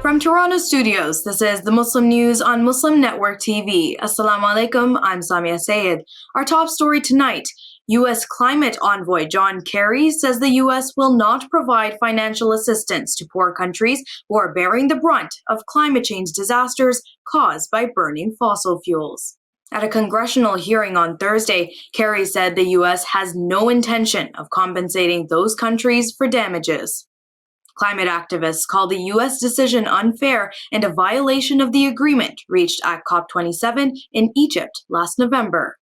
From Toronto studios, this is the Muslim News on Muslim Network TV. Assalamu alaikum, I'm Saamiyah Syed. Our top story tonight, U.S. climate envoy John Kerry says the U.S. will not provide financial assistance to poor countries who are bearing the brunt of climate change disasters caused by burning fossil fuels. At a congressional hearing on Thursday, Kerry said the U.S. has no intention of compensating those countries for damages. Climate activists call the U.S. decision unfair and a violation of the agreement reached at COP27 in Egypt last November.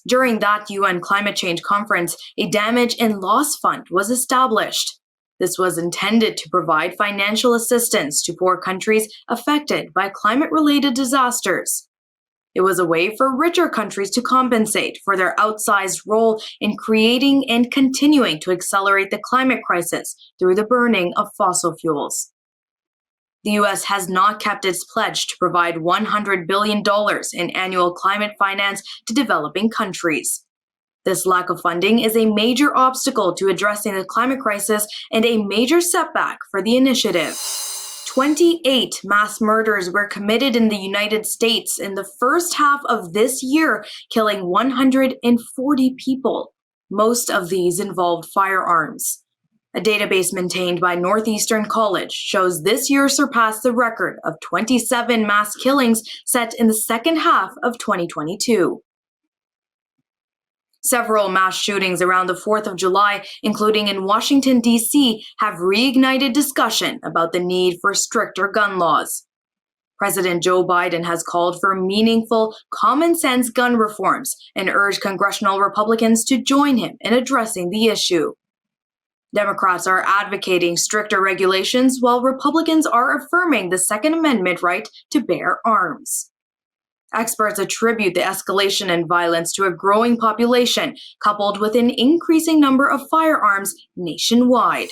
During that UN climate change conference, a damage and loss fund was established. This was intended to provide financial assistance to poor countries affected by climate-related disasters. It was a way for richer countries to compensate for their outsized role in creating and continuing to accelerate the climate crisis through the burning of fossil fuels. The U.S. has not kept its pledge to provide $100 billion in annual climate finance to developing countries. This lack of funding is a major obstacle to addressing the climate crisis and a major setback for the initiative. 28 mass murders were committed in the United States in the first half of this year, killing 140 people. Most of these involved firearms. A database maintained by Northeastern College shows this year surpassed the record of 27 mass killings set in the second half of 2022. Several mass shootings around the 4th of July, including in Washington, D.C., have reignited discussion about the need for stricter gun laws. President Joe Biden has called for meaningful, common-sense gun reforms and urged congressional Republicans to join him in addressing the issue. Democrats are advocating stricter regulations while Republicans are affirming the Second Amendment right to bear arms. Experts attribute the escalation in violence to a growing population, coupled with an increasing number of firearms nationwide.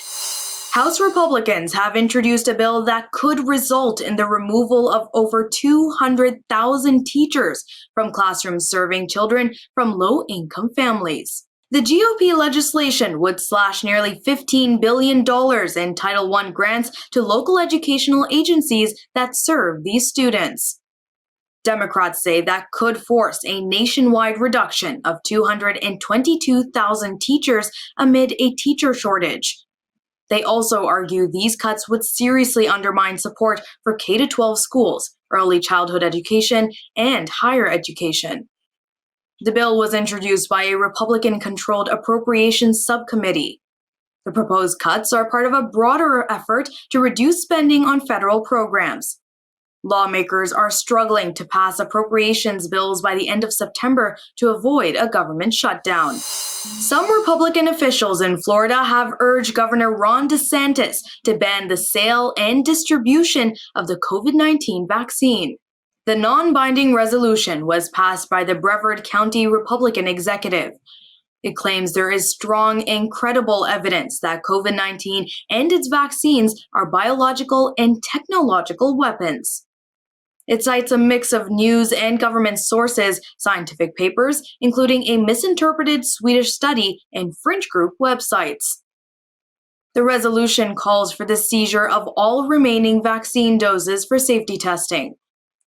House Republicans have introduced a bill that could result in the removal of over 200,000 teachers from classrooms serving children from low-income families. The GOP legislation would slash nearly $15 billion in Title I grants to local educational agencies that serve these students. Democrats say that could force a nationwide reduction of 222,000 teachers amid a teacher shortage. They also argue these cuts would seriously undermine support for K-12 schools, early childhood education, and higher education. The bill was introduced by a Republican-controlled appropriations subcommittee. The proposed cuts are part of a broader effort to reduce spending on federal programs. Lawmakers are struggling to pass appropriations bills by the end of September to avoid a government shutdown. Some Republican officials in Florida have urged Governor Ron DeSantis to ban the sale and distribution of the COVID-19 vaccine. The non-binding resolution was passed by the Brevard County Republican executive. It claims there is strong and credible evidence that COVID-19 and its vaccines are biological and technological weapons. It cites a mix of news and government sources, scientific papers, including a misinterpreted Swedish study, and fringe group websites. The resolution calls for the seizure of all remaining vaccine doses for safety testing.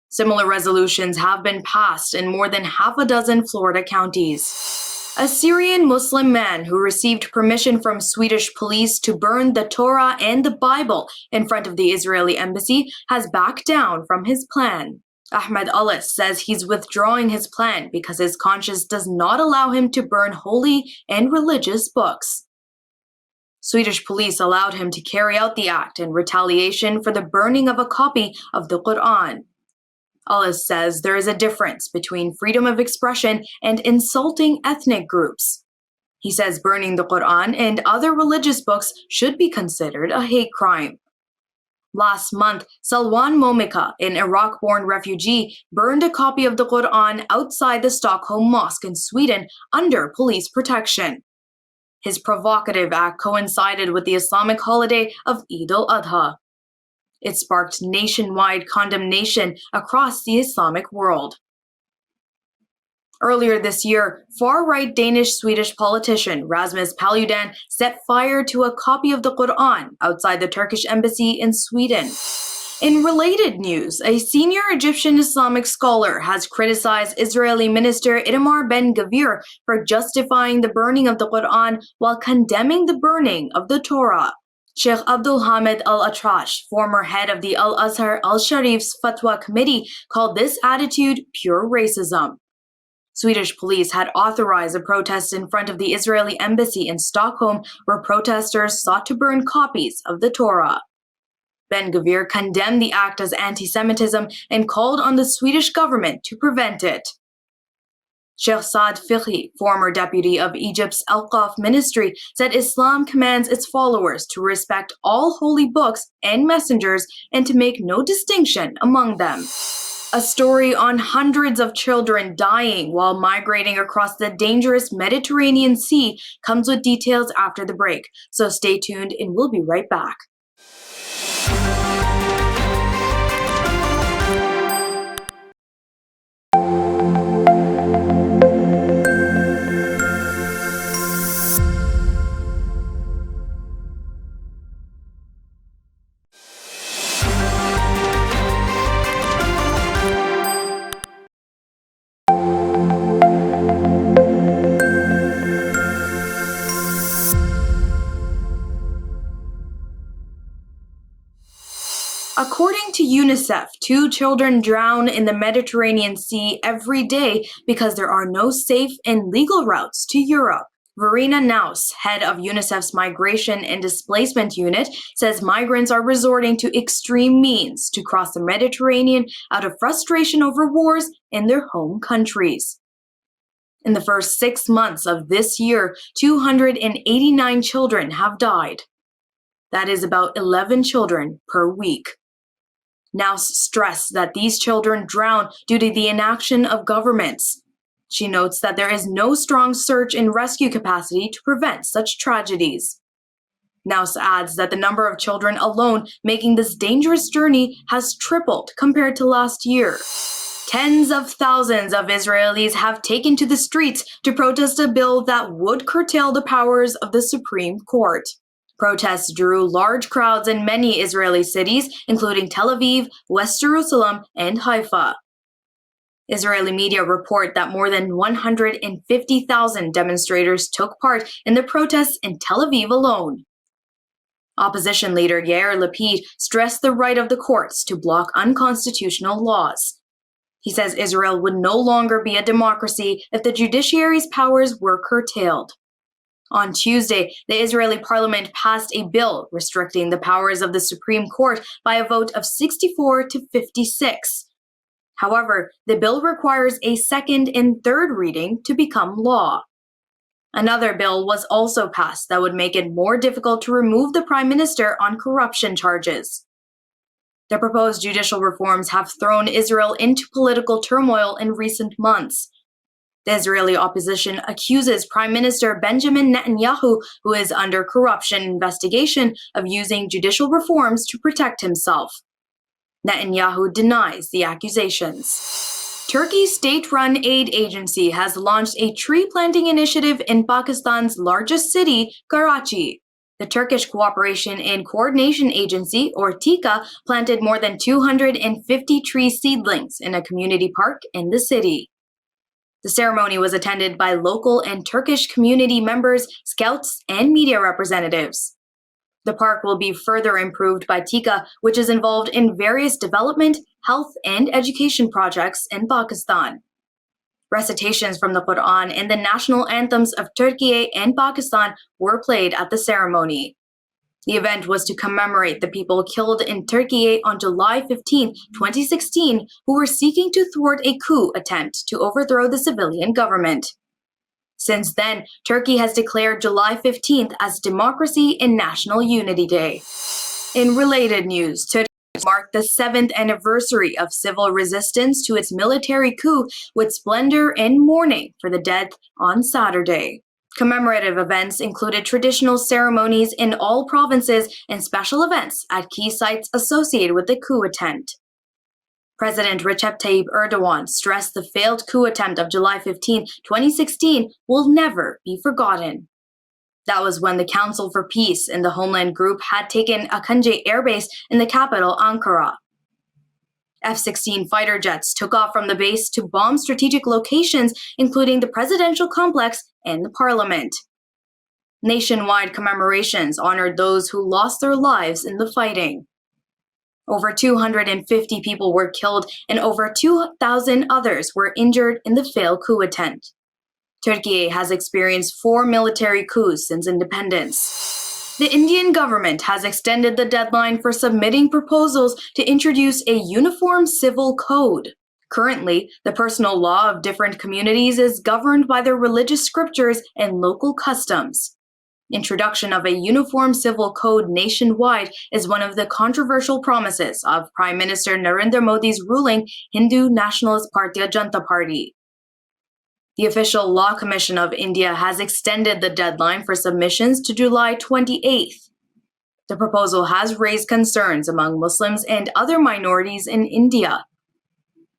Similar resolutions have been passed in more than half a dozen Florida counties. A Syrian Muslim man who received permission from Swedish police to burn the Torah and the Bible in front of the Israeli embassy has backed down from his plan. Ahmed Alis says he's withdrawing his plan because his conscience does not allow him to burn holy and religious books. Swedish police allowed him to carry out the act in retaliation for the burning of a copy of the Quran. Alice says there is a difference between freedom of expression and insulting ethnic groups. He says burning the Quran and other religious books should be considered a hate crime. Last month, Salwan Momika, an Iraq-born refugee, burned a copy of the Quran outside the Stockholm Mosque in Sweden under police protection. His provocative act coincided with the Islamic holiday of Eid al-Adha. It sparked nationwide condemnation across the Islamic world. Earlier this year, far-right Danish-Swedish politician Rasmus set fire to a copy of the Quran outside the Turkish embassy in Sweden. In related news, a senior Egyptian Islamic scholar has criticized Israeli Minister Itamar Ben-Gvir for justifying the burning of the Quran while condemning the burning of the Torah. Sheikh Abdul Hamid Al-Atrash, former head of the Al-Azhar Al-Sharif's Fatwa Committee, called this attitude pure racism. Swedish police had authorized a protest in front of the Israeli embassy in Stockholm where protesters sought to burn copies of the Torah. Ben-Gvir condemned the act as anti-Semitism and called on the Swedish government to prevent it. Sheikh Saad Fiqhi, former deputy of Egypt's Al-Qaf ministry, said Islam commands its followers to respect all holy books and messengers and to make no distinction among them. A story on hundreds of children dying while migrating across the dangerous Mediterranean Sea comes with details after the break, so stay tuned and we'll be right back. According to UNICEF, 2 children drown in the Mediterranean Sea every day because there are no safe and legal routes to Europe. Verena Naus, head of UNICEF's Migration and Displacement Unit, says migrants are resorting to extreme means to cross the Mediterranean out of frustration over wars in their home countries. In the first 6 months of this year, 289 children have died. That is about 11 children per week. Naus stressed that these children drown due to the inaction of governments. She notes that there is no strong search and rescue capacity to prevent such tragedies. Naus adds that the number of children alone making this dangerous journey has tripled compared to last year. Tens of thousands of Israelis have taken to the streets to protest a bill that would curtail the powers of the Supreme Court. Protests drew large crowds in many Israeli cities, including Tel Aviv, West Jerusalem, and Haifa. Israeli media report that more than 150,000 demonstrators took part in the protests in Tel Aviv alone. Opposition leader Yair Lapid stressed the right of the courts to block unconstitutional laws. He says Israel would no longer be a democracy if the judiciary's powers were curtailed. On Tuesday, the Israeli parliament passed a bill restricting the powers of the Supreme Court by a vote of 64 to 56. However, the bill requires a second and third reading to become law. Another bill was also passed that would make it more difficult to remove the prime minister on corruption charges. The proposed judicial reforms have thrown Israel into political turmoil in recent months. The Israeli opposition accuses Prime Minister Benjamin Netanyahu, who is under corruption investigation, of using judicial reforms to protect himself. Netanyahu denies the accusations. Turkey's state-run aid agency has launched a tree planting initiative in Pakistan's largest city, Karachi. The Turkish Cooperation and Coordination Agency, or TICA, planted more than 250 tree seedlings in a community park in the city. The ceremony was attended by local and Turkish community members, scouts, and media representatives. The park will be further improved by TICA, which is involved in various development, health, and education projects in Pakistan. Recitations from the Quran and the national anthems of Türkiye and Pakistan were played at the ceremony. The event was to commemorate the people killed in Türkiye on July 15, 2016, who were seeking to thwart a coup attempt to overthrow the civilian government. Since then, Turkey has declared July 15th as Democracy and National Unity Day. In related news, today marked the 7th anniversary of civil resistance to its military coup with splendor and mourning for the dead on Saturday. Commemorative events included traditional ceremonies in all provinces and special events at key sites associated with the coup attempt. President Recep Tayyip Erdogan stressed the failed coup attempt of July 15, 2016 will never be forgotten. That was when the Council for Peace and the Homeland Group had taken Akıncı Air Base in the capital, Ankara. F-16 fighter jets took off from the base to bomb strategic locations, including the presidential complex and the parliament. Nationwide commemorations honored those who lost their lives in the fighting. Over 250 people were killed and over 2,000 others were injured in the failed coup attempt. Türkiye has experienced 4 military coups since independence. The Indian government has extended the deadline for submitting proposals to introduce a uniform civil code. Currently, the personal law of different communities is governed by their religious scriptures and local customs. Introduction of a uniform civil code nationwide is one of the controversial promises of Prime Minister Narendra Modi's ruling Hindu Nationalist Bharatiya Janata Party. The Official Law Commission of India has extended the deadline for submissions to July 28th. The proposal has raised concerns among Muslims and other minorities in India.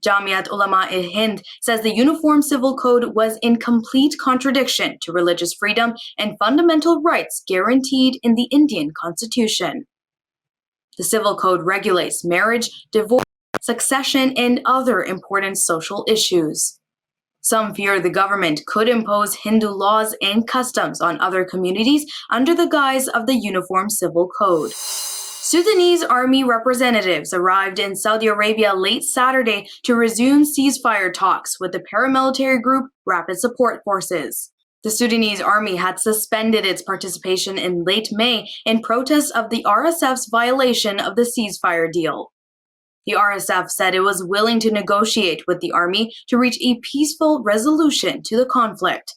Jamiat Ulama-e-Hind says the Uniform Civil Code was in complete contradiction to religious freedom and fundamental rights guaranteed in the Indian Constitution. The Civil Code regulates marriage, divorce, succession, and other important social issues. Some fear the government could impose Hindu laws and customs on other communities under the guise of the Uniform Civil Code. Sudanese Army representatives arrived in Saudi Arabia late Saturday to resume ceasefire talks with the paramilitary group Rapid Support Forces. The Sudanese Army had suspended its participation in late May in protest of the RSF's violation of the ceasefire deal. The RSF said it was willing to negotiate with the army to reach a peaceful resolution to the conflict.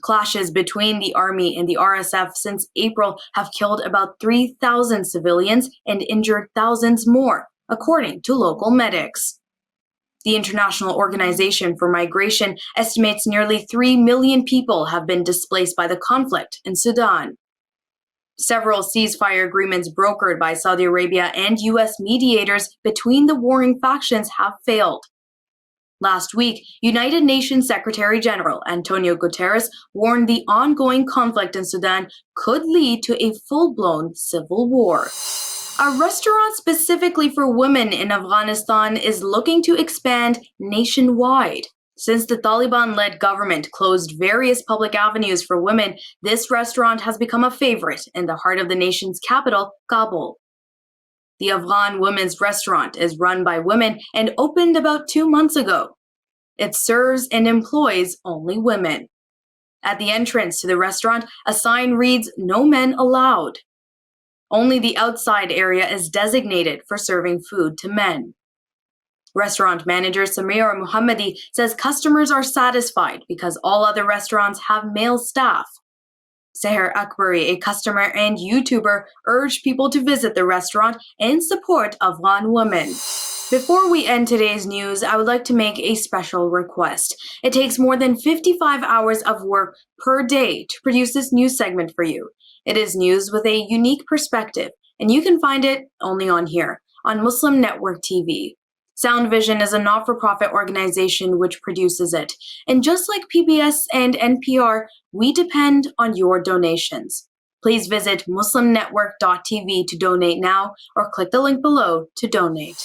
Clashes between the army and the RSF since April have killed about 3,000 civilians and injured thousands more, according to local medics. The International Organization for Migration estimates nearly 3 million people have been displaced by the conflict in Sudan. Several ceasefire agreements brokered by Saudi Arabia and U.S. mediators between the warring factions have failed. Last week, United Nations Secretary General Antonio Guterres warned the ongoing conflict in Sudan could lead to a full-blown civil war. A restaurant specifically for women in Afghanistan is looking to expand nationwide. Since the Taliban-led government closed various public avenues for women, this restaurant has become a favorite in the heart of the nation's capital, Kabul. The Afghan Women's Restaurant is run by women and opened about 2 months ago. It serves and employs only women. At the entrance to the restaurant, a sign reads, "No men allowed." Only the outside area is designated for serving food to men. Restaurant manager Saamiyah Muhammadi says customers are satisfied because all other restaurants have male staff. Seher Akbari, a customer and YouTuber, urged people to visit the restaurant and support Afghan women. Before we end today's news, I would like to make a special request. It takes more than 55 hours of work per day to produce this news segment for you. It is news with a unique perspective, and you can find it only on here, on Muslim Network TV. Sound Vision is a not-for-profit organization which produces it. And just like PBS and NPR, we depend on your donations. Please visit muslimnetwork.tv to donate now or click the link below to donate.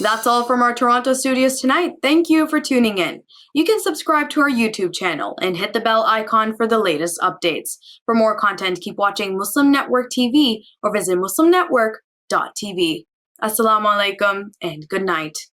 That's all from our Toronto studios tonight. Thank you for tuning in. You can subscribe to our YouTube channel and hit the bell icon for the latest updates. For more content, keep watching Muslim Network TV or visit muslimnetwork.tv. Assalamu alaikum and good night.